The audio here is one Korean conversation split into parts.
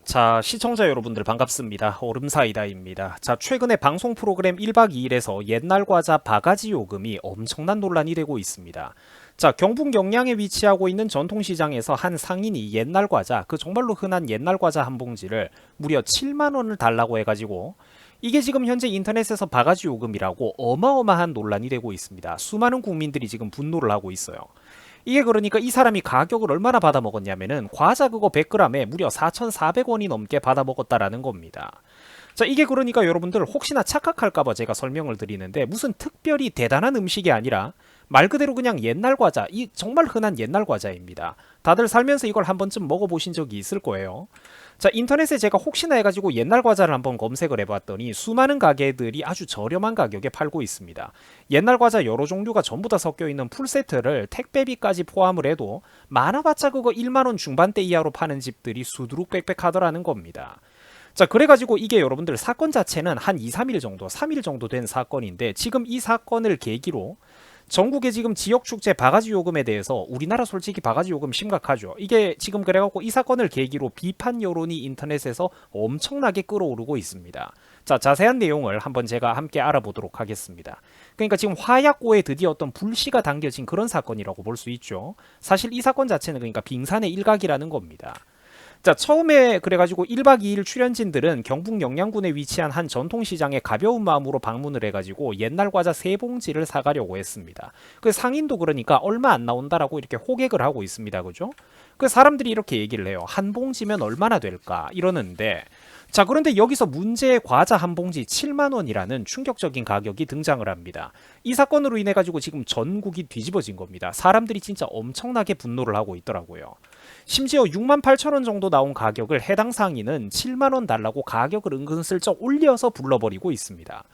자, 시청자 여러분들 반갑습니다. 얼음사이다입니다. 자, 최근에 방송 프로그램 1박 2일에서 옛날 과자 바가지 요금이 엄청난 논란이 되고 있습니다. 자, 경북 영양에 위치하고 있는 전통시장에서 한 상인이 옛날 과자, 그 정말로 흔한 옛날 과자 한 봉지를 무려 7만 원을 달라고 해가지고 이게 지금 현재 인터넷에서 바가지 요금이라고 어마어마한 논란이 되고 있습니다. 수많은 국민들이 지금 분노를 하고 있어요. 이게 그러니까 이 사람이 가격을 얼마나 받아 먹었냐면은 과자 그거 100g에 무려 4,400원이 넘게 받아 먹었다라는 겁니다. 자, 이게 그러니까 여러분들 혹시나 착각할까봐 제가 설명을 드리는데 무슨 특별히 대단한 음식이 아니라 말 그대로 그냥 옛날 과자, 이 정말 흔한 옛날 과자입니다. 다들 살면서 이걸 한 번쯤 먹어보신 적이 있을 거예요. 자, 인터넷에 제가 혹시나 해가지고 옛날 과자를 한번 검색을 해봤더니 수많은 가게들이 아주 저렴한 가격에 팔고 있습니다. 옛날 과자 여러 종류가 전부 다 섞여 있는 풀세트를 택배비까지 포함을 해도 많아봤자 그거 1만원 중반대 이하로 파는 집들이 수두룩 빽빽하더라는 겁니다. 자, 그래가지고 이게 여러분들 사건 자체는 한 2, 3일 정도, 3일 정도 된 사건인데 지금 이 사건을 계기로 전국의 지금 지역축제 바가지 요금에 대해서 우리나라 솔직히 바가지 요금 심각하죠. 이게 지금 그래갖고 이 사건을 계기로 비판 여론이 인터넷에서 엄청나게 끌어오르고 있습니다. 자, 자세한 내용을 한번 제가 함께 알아보도록 하겠습니다. 그러니까 지금 화약고에 드디어 어떤 불씨가 당겨진 그런 사건이라고 볼 수 있죠. 사실 이 사건 자체는 그러니까 빙산의 일각이라는 겁니다. 자, 처음에 그래가지고 1박 2일 출연진들은 경북 영양군에 위치한 한 전통시장에 가벼운 마음으로 방문을 해가지고 옛날 과자 3봉지를 사가려고 했습니다. 그 상인도 그러니까 얼마 안 나온다라고 이렇게 호객을 하고 있습니다. 그죠? 그 사람들이 이렇게 얘기를 해요. 한 봉지면 얼마나 될까? 이러는데 자, 그런데 여기서 문제의 과자 한 봉지 7만 원이라는 충격적인 가격이 등장을 합니다. 이 사건으로 인해 가지고 지금 전국이 뒤집어진 겁니다. 사람들이 진짜 엄청나게 분노를 하고 있더라고요. 심지어 6만 8천 원 정도 나온 가격을 해당 상인은 7만 원 달라고 가격을 은근슬쩍 올려서 불러버리고 있습니다.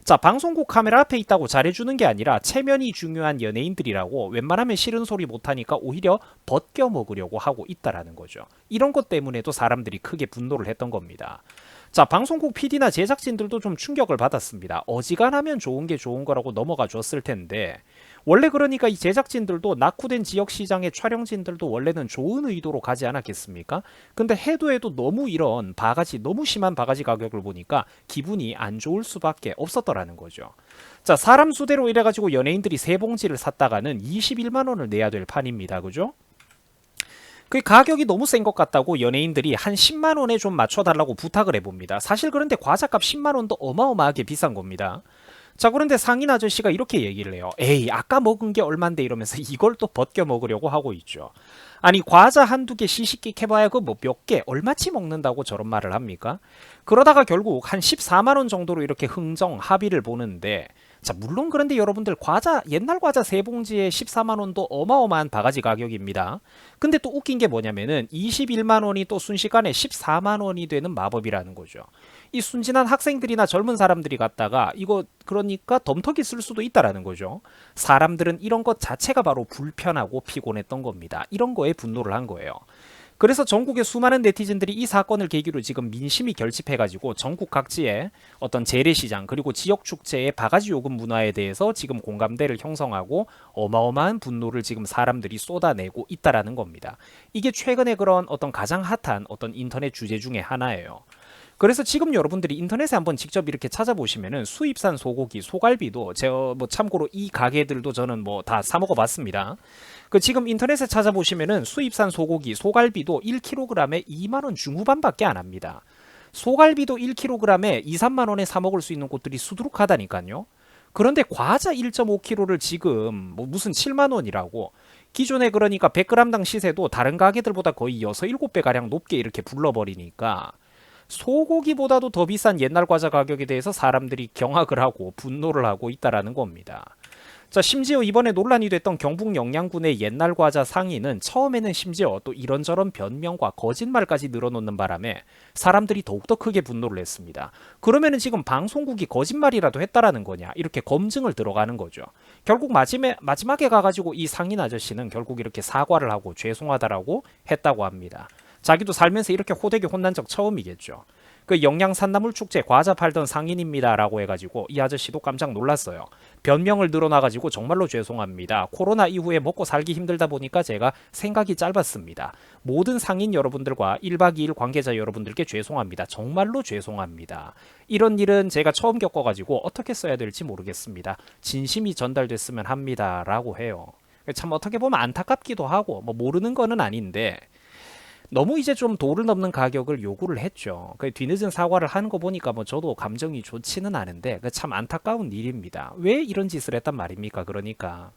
자, 방송국 카메라 앞에 있다고 잘해주는 게 아니라 체면이 중요한 연예인들이라고 웬만하면 싫은 소리 못하니까 오히려 벗겨 먹으려고 하고 있다라는 거죠. 이런 것 때문에도 사람들이 크게 분노를 했던 겁니다. 자, 방송국 PD나 제작진들도 좀 충격을 받았습니다. 어지간하면 좋은 게 좋은 거라고 넘어가 줬을 텐데 원래 그러니까 이 제작진들도 낙후된 지역시장의 촬영진들도 원래는 좋은 의도로 가지 않았겠습니까? 근데 해도 너무 이런 바가지, 너무 심한 바가지 가격을 보니까 기분이 안 좋을 수밖에 없었더라는 거죠. 자, 사람 수대로 이래가지고 연예인들이 3봉지를 샀다가는 21만 원을 내야 될 판입니다. 그죠? 그 가격이 너무 센 것 같다고 연예인들이 한 10만 원에 좀 맞춰달라고 부탁을 해봅니다. 사실 그런데 과자값 10만 원도 어마어마하게 비싼 겁니다. 자, 그런데 상인 아저씨가 이렇게 얘기를 해요. 에이, 아까 먹은 게 얼만데 이러면서 이걸 또 벗겨 먹으려고 하고 있죠. 아니, 과자 한두 개 시식객 해봐야 그 뭐 몇 개 얼마치 먹는다고 저런 말을 합니까? 그러다가 결국 한 14만 원 정도로 이렇게 흥정 합의를 보는데 자, 물론 그런데 여러분들 과자 옛날 과자 3봉지에 14만 원도 어마어마한 바가지 가격입니다. 근데 또 웃긴 게 뭐냐면은 21만 원이 또 순식간에 14만 원이 되는 마법이라는 거죠. 이 순진한 학생들이나 젊은 사람들이 갖다가 이거 그러니까 덤터기 쓸 수도 있다라는 거죠. 사람들은 이런 것 자체가 바로 불편하고 피곤했던 겁니다. 이런 거에 분노를 한 거예요. 그래서 전국의 수많은 네티즌들이 이 사건을 계기로 지금 민심이 결집해가지고 전국 각지의 어떤 재래시장 그리고 지역축제의 바가지 요금 문화에 대해서 지금 공감대를 형성하고 어마어마한 분노를 지금 사람들이 쏟아내고 있다라는 겁니다. 이게 최근에 그런 어떤 가장 핫한 어떤 인터넷 주제 중에 하나예요. 그래서 지금 여러분들이 인터넷에 한번 직접 이렇게 찾아보시면은 수입산 소고기, 소갈비도 제가 뭐 참고로 이 가게들도 저는 뭐 다 사 먹어봤습니다. 그 지금 인터넷에 찾아보시면은 수입산 소고기, 소갈비도 1kg에 2만 원 중후반밖에 안 합니다. 소갈비도 1kg에 2, 3만 원에 사 먹을 수 있는 곳들이 수두룩하다니까요. 그런데 과자 1.5kg를 지금 뭐 무슨 7만 원이라고 기존에 그러니까 100g당 시세도 다른 가게들보다 거의 6, 7배 가량 높게 이렇게 불러버리니까 소고기보다도 더 비싼 옛날 과자 가격에 대해서 사람들이 경악을 하고 분노를 하고 있다라는 겁니다. 자, 심지어 이번에 논란이 됐던 경북 영양군의 옛날 과자 상인은 처음에는 심지어 또 이런저런 변명과 거짓말까지 늘어놓는 바람에 사람들이 더욱더 크게 분노를 했습니다. 그러면은 지금 방송국이 거짓말이라도 했다라는 거냐 이렇게 검증을 들어가는 거죠. 결국 마지막에 가가지고 이 상인 아저씨는 결국 이렇게 사과를 하고 죄송하다라고 했다고 합니다. 자기도 살면서 이렇게 호되게 혼난 적 처음이겠죠. 그 영양 산나물 축제 과자 팔던 상인입니다라고 해가지고 이 아저씨도 깜짝 놀랐어요. 변명을 늘어나가지고 정말로 죄송합니다. 코로나 이후에 먹고 살기 힘들다 보니까 제가 생각이 짧았습니다. 모든 상인 여러분들과 1박 2일 관계자 여러분들께 죄송합니다. 정말로 죄송합니다. 이런 일은 제가 처음 겪어가지고 어떻게 써야 될지 모르겠습니다. 진심이 전달됐으면 합니다. 라고 해요. 참 어떻게 보면 안타깝기도 하고 뭐 모르는 거는 아닌데 너무 이제 좀 도를 넘는 가격을 요구를 했죠. 그 뒤늦은 사과를 하는 거 보니까 뭐 저도 감정이 좋지는 않은데 참 안타까운 일입니다. 왜 이런 짓을 했단 말입니까? 그러니까.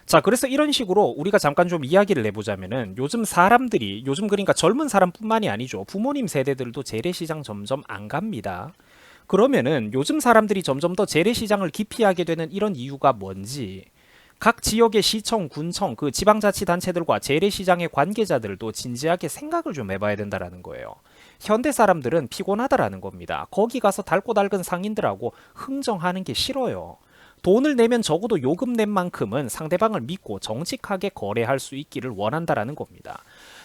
자, 그래서 이런 식으로 우리가 잠깐 좀 이야기를 해보자면은 요즘 사람들이 요즘 그러니까 젊은 사람뿐만이 아니죠. 부모님 세대들도 재래시장 점점 안 갑니다. 그러면은 요즘 사람들이 점점 더 재래시장을 기피하게 되는 이런 이유가 뭔지 각 지역의 시청, 군청, 그 지방자치단체들과 재래시장의 관계자들도 진지하게 생각을 좀 해봐야 된다라는 거예요. 현대 사람들은 피곤하다라는 겁니다. 거기 가서 달고 닳은 상인들하고 흥정하는 게 싫어요. 돈을 내면 적어도 요금 낸 만큼은 상대방을 믿고 정직하게 거래할 수 있기를 원한다라는 겁니다.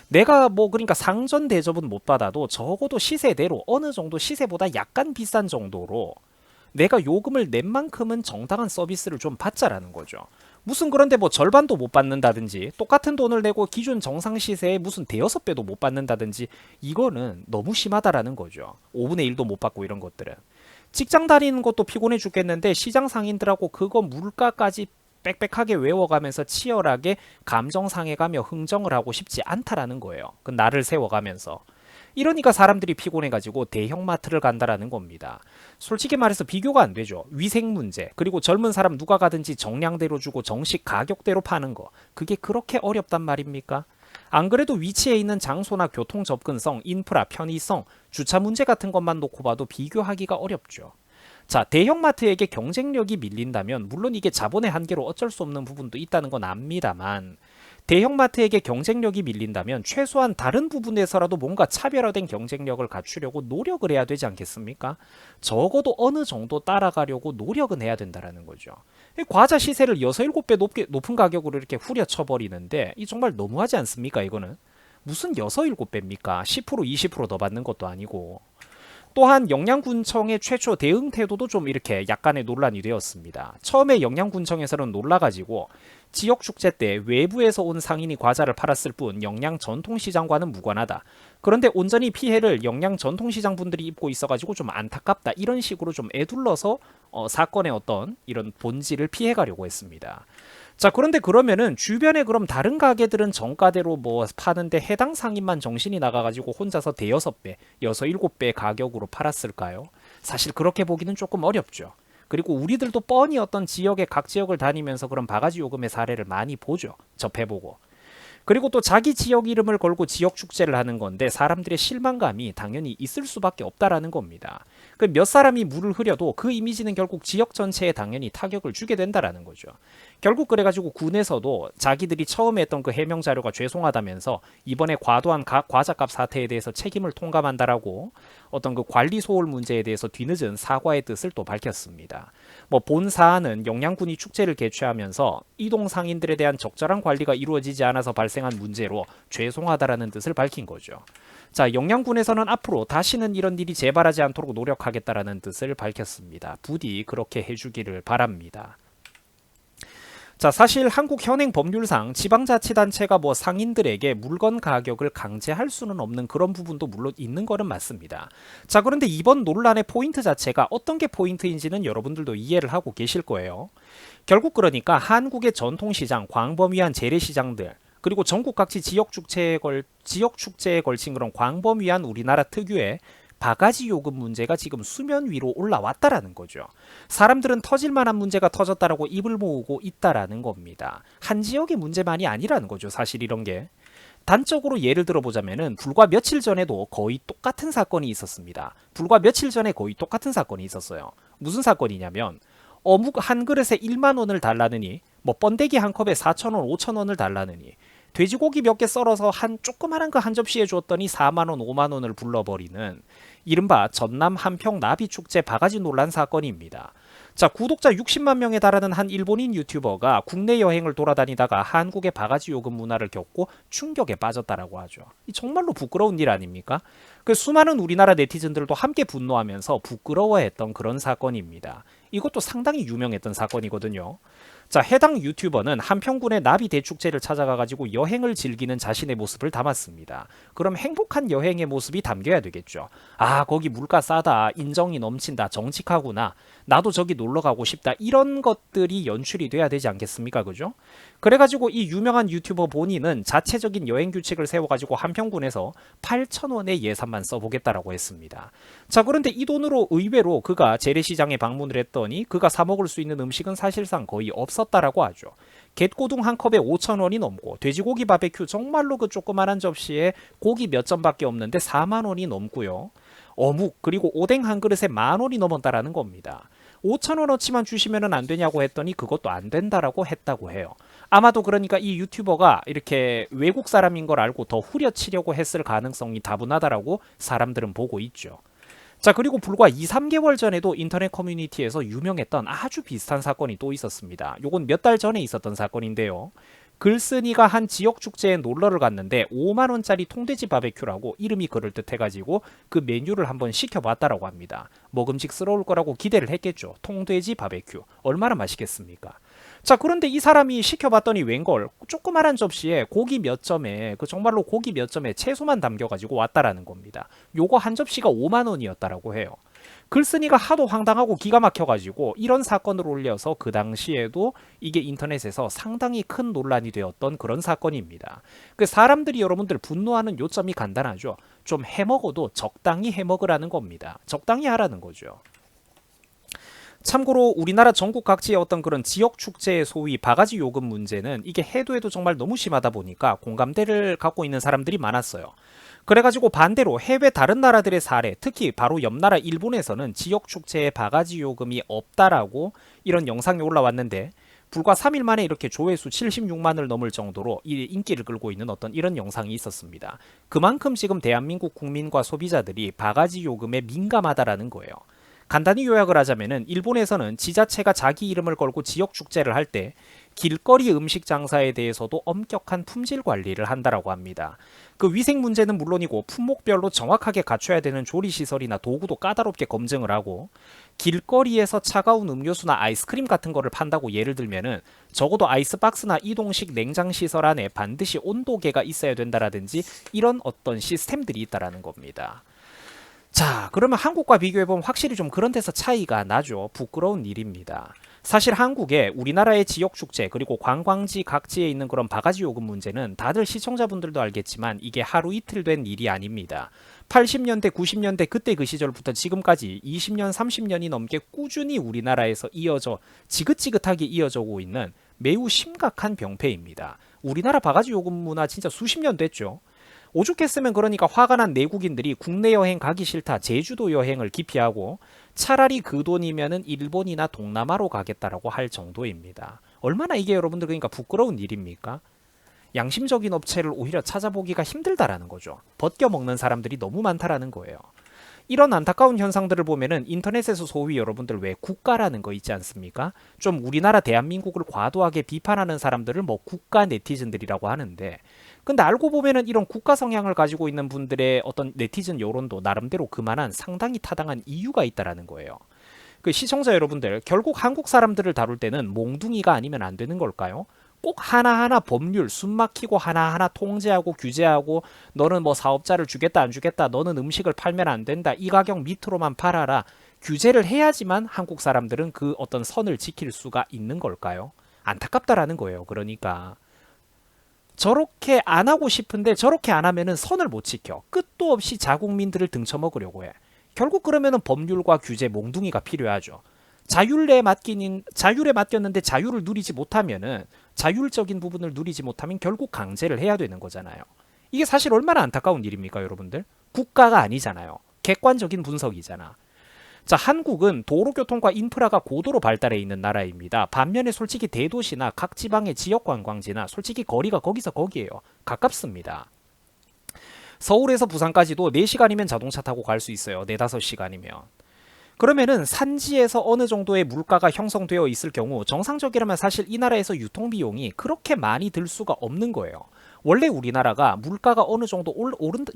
내가 뭐 그러니까 상전 대접은 못 받아도 적어도 시세대로 어느 정도 시세보다 약간 비싼 정도로 내가 요금을 낸 만큼은 정당한 서비스를 좀 받자라는 거죠. 무슨 그런데 뭐 절반도 못 받는다든지 똑같은 돈을 내고 기준 정상 시세에 무슨 대여섯 배도 못 받는다든지 이거는 너무 심하다라는 거죠. 5분의 1도 못 받고 이런 것들은. 직장 다니는 것도 피곤해 죽겠는데 시장 상인들하고 그거 물가까지 빽빽하게 외워가면서 치열하게 감정상해가며 흥정을 하고 싶지 않다라는 거예요. 그 나를 세워가면서. 이러니까 사람들이 피곤해가지고 대형마트를 간다라는 겁니다. 솔직히 말해서 비교가 안 되죠. 위생 문제, 그리고 젊은 사람 누가 가든지 정량대로 주고 정식 가격대로 파는 거. 그게 그렇게 어렵단 말입니까? 안 그래도 위치에 있는 장소나 교통 접근성, 인프라, 편의성, 주차 문제 같은 것만 놓고 봐도 비교하기가 어렵죠. 자, 대형마트에게 경쟁력이 밀린다면 물론 이게 자본의 한계로 어쩔 수 없는 부분도 있다는 건 압니다만 대형마트에게 경쟁력이 밀린다면 최소한 다른 부분에서라도 뭔가 차별화된 경쟁력을 갖추려고 노력을 해야 되지 않겠습니까? 적어도 어느 정도 따라가려고 노력은 해야 된다는 거죠. 과자 시세를 6, 7배 높은 가격으로 이렇게 후려쳐버리는데 이 정말 너무하지 않습니까? 이거는 무슨 6, 7배입니까? 10%, 20%더 받는 것도 아니고. 또한 영양군청의 최초 대응 태도도 좀 이렇게 약간의 논란이 되었습니다. 처음에 영양군청에서는 놀라가지고 지역축제 때 외부에서 온 상인이 과자를 팔았을 뿐 영양 전통시장과는 무관하다. 그런데 온전히 피해를 영양 전통시장 분들이 입고 있어가지고 좀 안타깝다. 이런 식으로 좀 애둘러서 사건의 어떤 이런 본질을 피해가려고 했습니다. 자, 그런데 그러면은 주변에 그럼 다른 가게들은 정가대로 뭐 파는데 해당 상인만 정신이 나가가지고 혼자서 대여섯 배, 6, 7배 가격으로 팔았을까요? 사실 그렇게 보기는 조금 어렵죠. 그리고 우리들도 뻔히 어떤 지역의 각 지역을 다니면서 그런 바가지 요금의 사례를 많이 보죠. 접해보고. 그리고 또 자기 지역 이름을 걸고 지역 축제를 하는 건데 사람들의 실망감이 당연히 있을 수밖에 없다라는 겁니다. 그 몇 사람이 물을 흐려도 그 이미지는 결국 지역 전체에 당연히 타격을 주게 된다라는 거죠. 결국 그래가지고 군에서도 자기들이 처음에 했던 그 해명 자료가 죄송하다면서 이번에 과도한 과자값 사태에 대해서 책임을 통감한다라고 어떤 그 관리 소홀 문제에 대해서 뒤늦은 사과의 뜻을 또 밝혔습니다. 뭐 본 사안은 영양군이 축제를 개최하면서 이동 상인들에 대한 적절한 관리가 이루어지지 않아서 발생한 문제로 죄송하다라는 뜻을 밝힌 거죠. 자, 영양군에서는 앞으로 다시는 이런 일이 재발하지 않도록 노력하겠다라는 뜻을 밝혔습니다. 부디 그렇게 해주기를 바랍니다. 자, 사실 한국 현행 법률상 지방자치단체가 뭐 상인들에게 물건 가격을 강제할 수는 없는 그런 부분도 물론 있는 거는 맞습니다. 자, 그런데 이번 논란의 포인트 자체가 어떤 게 포인트인지는 여러분들도 이해를 하고 계실 거예요. 결국 그러니까 한국의 전통시장, 광범위한 재래시장들, 그리고 전국 각지 지역축제에 걸친 그런 광범위한 우리나라 특유의 바가지 요금 문제가 지금 수면 위로 올라왔다라는 거죠. 사람들은 터질 만한 문제가 터졌다라고 입을 모으고 있다라는 겁니다. 한 지역의 문제만이 아니라는 거죠. 사실 이런 게. 단적으로 예를 들어보자면은 불과 며칠 전에도 거의 똑같은 사건이 있었습니다. 불과 며칠 전에 거의 똑같은 사건이 있었어요. 무슨 사건이냐면 어묵 한 그릇에 1만 원을 달라느니 뭐 번데기 한 컵에 4,000원, 5,000원을 달라느니 돼지고기 몇 개 썰어서 한 조그만한 거 한 접시에 줬더니 4만 원, 5만 원을 불러버리는 이른바 전남 한평 나비축제 바가지 논란 사건입니다. 자, 구독자 60만 명에 달하는 한 일본인 유튜버가 국내 여행을 돌아다니다가 한국의 바가지 요금 문화를 겪고 충격에 빠졌다라고 하죠. 이 정말로 부끄러운 일 아닙니까? 그 수많은 우리나라 네티즌들도 함께 분노하면서 부끄러워했던 그런 사건입니다. 이것도 상당히 유명했던 사건이거든요. 자, 해당 유튜버는 한평군의 나비 대축제를 찾아가가지고 여행을 즐기는 자신의 모습을 담았습니다. 그럼 행복한 여행의 모습이 담겨야 되겠죠. 아, 거기 물가 싸다, 인정이 넘친다, 정직하구나, 나도 저기 놀러 가고 싶다, 이런 것들이 연출이 돼야 되지 않겠습니까? 그죠? 그래가지고 이 유명한 유튜버 본인은 자체적인 여행 규칙을 세워가지고 한평군에서 8,000원의 예산만 써보겠다라고 했습니다. 자, 그런데 이 돈으로 의외로 그가 재래시장에 방문을 했더니 그가 사 먹을 수 있는 음식은 사실상 거의 없었다라고 하죠. 갯고둥 한 컵에 5,000원이 넘고 돼지고기 바베큐 정말로 그 조그만한 접시에 고기 몇 점밖에 없는데 4만 원이 넘고요. 어묵 그리고 오뎅 한 그릇에 10,000원이 넘었다라는 겁니다. 5,000원어치만 주시면 안 되냐고 했더니 그것도 안 된다라고 했다고 해요. 아마도 그러니까 이 유튜버가 이렇게 외국 사람인 걸 알고 더 후려치려고 했을 가능성이 다분하다라고 사람들은 보고 있죠. 자, 그리고 불과 2, 3개월 전에도 인터넷 커뮤니티에서 유명했던 아주 비슷한 사건이 또 있었습니다. 요건 몇 달 전에 있었던 사건인데요. 글쓴이가 한 지역 축제에 놀러를 갔는데 5만 원짜리 통돼지 바베큐라고 이름이 그럴듯해가지고 그 메뉴를 한번 시켜봤다라고 합니다. 먹음직스러울 거라고 기대를 했겠죠. 통돼지 바베큐 얼마나 맛있겠습니까? 자, 그런데 이 사람이 시켜봤더니 웬걸 조그만한 접시에 고기 몇 점에 그 정말로 고기 몇 점에 채소만 담겨가지고 왔다라는 겁니다. 요거 한 접시가 5만 원이었다라고 해요. 글쓴이가 하도 황당하고 기가 막혀가지고 이런 사건을 올려서 그 당시에도 이게 인터넷에서 상당히 큰 논란이 되었던 그런 사건입니다. 그 사람들이 여러분들 분노하는 요점이 간단하죠. 좀 해먹어도 적당히 해먹으라는 겁니다. 적당히 하라는 거죠. 참고로 우리나라 전국 각지의 어떤 그런 지역 축제의 소위 바가지 요금 문제는 이게 해도 해도 정말 너무 심하다 보니까 공감대를 갖고 있는 사람들이 많았어요. 그래가지고 반대로 해외 다른 나라들의 사례, 특히 바로 옆 나라 일본에서는 지역 축제에 바가지 요금이 없다라고 이런 영상이 올라왔는데 불과 3일 만에 이렇게 조회수 76만을 넘을 정도로 인기를 끌고 있는 어떤 이런 영상이 있었습니다. 그만큼 지금 대한민국 국민과 소비자들이 바가지 요금에 민감하다라는 거예요. 간단히 요약을 하자면은 일본에서는 지자체가 자기 이름을 걸고 지역 축제를 할 때 길거리 음식 장사에 대해서도 엄격한 품질 관리를 한다라고 합니다. 그 위생 문제는 물론이고 품목별로 정확하게 갖춰야 되는 조리 시설이나 도구도 까다롭게 검증을 하고 길거리에서 차가운 음료수나 아이스크림 같은 거를 판다고 예를 들면은 적어도 아이스박스나 이동식 냉장 시설 안에 반드시 온도계가 있어야 된다라든지 이런 어떤 시스템들이 있다라는 겁니다. 자, 그러면 한국과 비교해보면 확실히 좀 그런 데서 차이가 나죠. 부끄러운 일입니다. 사실 한국에 우리나라의 지역축제 그리고 관광지 각지에 있는 그런 바가지 요금 문제는 다들 시청자분들도 알겠지만 이게 하루 이틀 된 일이 아닙니다. 80년대, 90년대 그때 그 시절부터 지금까지 20년, 30년이 넘게 꾸준히 우리나라에서 이어져 지긋지긋하게 이어져 오고 있는 매우 심각한 병폐입니다. 우리나라 바가지 요금 문화 진짜 수십 년 됐죠. 오죽했으면 그러니까 화가 난 내국인들이 국내 여행 가기 싫다 제주도 여행을 기피하고 차라리 그 돈이면은 일본이나 동남아로 가겠다라고 할 정도입니다. 얼마나 이게 여러분들 그러니까 부끄러운 일입니까? 양심적인 업체를 오히려 찾아보기가 힘들다라는 거죠. 벗겨먹는 사람들이 너무 많다라는 거예요. 이런 안타까운 현상들을 보면은 인터넷에서 소위 여러분들 왜 국가라는 거 있지 않습니까? 좀 우리나라 대한민국을 과도하게 비판하는 사람들을 뭐 국가 네티즌들이라고 하는데 근데 알고 보면은 이런 국가 성향을 가지고 있는 분들의 어떤 네티즌 여론도 나름대로 그만한 상당히 타당한 이유가 있다라는 거예요. 그 시청자 여러분들 결국 한국 사람들을 다룰 때는 몽둥이가 아니면 안 되는 걸까요? 꼭 하나하나 법률 숨막히고 하나하나 통제하고 규제하고 너는 뭐 사업자를 주겠다 안 주겠다 너는 음식을 팔면 안 된다 이 가격 밑으로만 팔아라 규제를 해야지만 한국 사람들은 그 어떤 선을 지킬 수가 있는 걸까요? 안타깝다라는 거예요. 그러니까 저렇게 안 하고 싶은데 저렇게 안 하면은 선을 못 지켜. 끝도 없이 자국민들을 등쳐먹으려고 해. 결국 그러면은 법률과 규제 몽둥이가 필요하죠. 자율에 맡겼는데 자유를 누리지 못하면은 자율적인 부분을 누리지 못하면 결국 강제를 해야 되는 거잖아요. 이게 사실 얼마나 안타까운 일입니까, 여러분들? 국가가 아니잖아요. 객관적인 분석이잖아. 자, 한국은 도로교통과 인프라가 고도로 발달해 있는 나라입니다. 반면에 솔직히 대도시나 각 지방의 지역 관광지나 솔직히 거리가 거기서 거기예요. 가깝습니다. 서울에서 부산까지도 4시간이면 자동차 타고 갈 수 있어요. 4, 5시간이면. 그러면은 산지에서 어느 정도의 물가가 형성되어 있을 경우 정상적이라면 사실 이 나라에서 유통비용이 그렇게 많이 들 수가 없는 거예요. 원래 우리나라가 물가가 어느 정도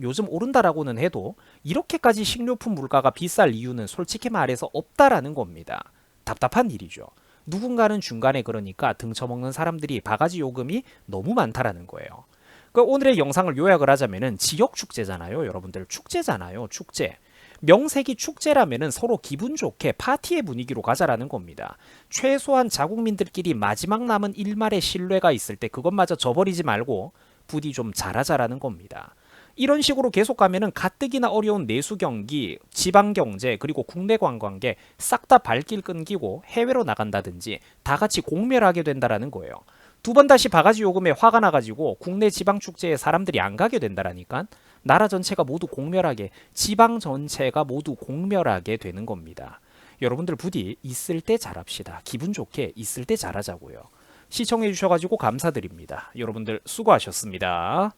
요즘 오른다라고는 해도 이렇게까지 식료품 물가가 비쌀 이유는 솔직히 말해서 없다라는 겁니다. 답답한 일이죠. 누군가는 중간에 그러니까 등쳐먹는 사람들이 바가지 요금이 너무 많다라는 거예요. 그 오늘의 영상을 요약을 하자면은 지역 축제잖아요. 여러분들 축제잖아요. 축제. 명색이 축제라면은 서로 기분 좋게 파티의 분위기로 가자라는 겁니다. 최소한 자국민들끼리 마지막 남은 일말의 신뢰가 있을 때 그것마저 저버리지 말고 부디 좀 잘하자라는 겁니다. 이런 식으로 계속 가면은 가뜩이나 어려운 내수 경기, 지방 경제, 그리고 국내 관광객 싹 다 발길 끊기고 해외로 나간다든지 다 같이 공멸하게 된다라는 거예요. 두 번 다시 바가지 요금에 화가 나가지고 국내 지방 축제에 사람들이 안 가게 된다라니까. 나라 전체가 모두 공멸하게, 지방 전체가 모두 공멸하게 되는 겁니다. 여러분들 부디 있을 때 잘합시다. 기분 좋게 있을 때 잘하자고요. 시청해 주셔가지고 감사드립니다. 여러분들 수고하셨습니다.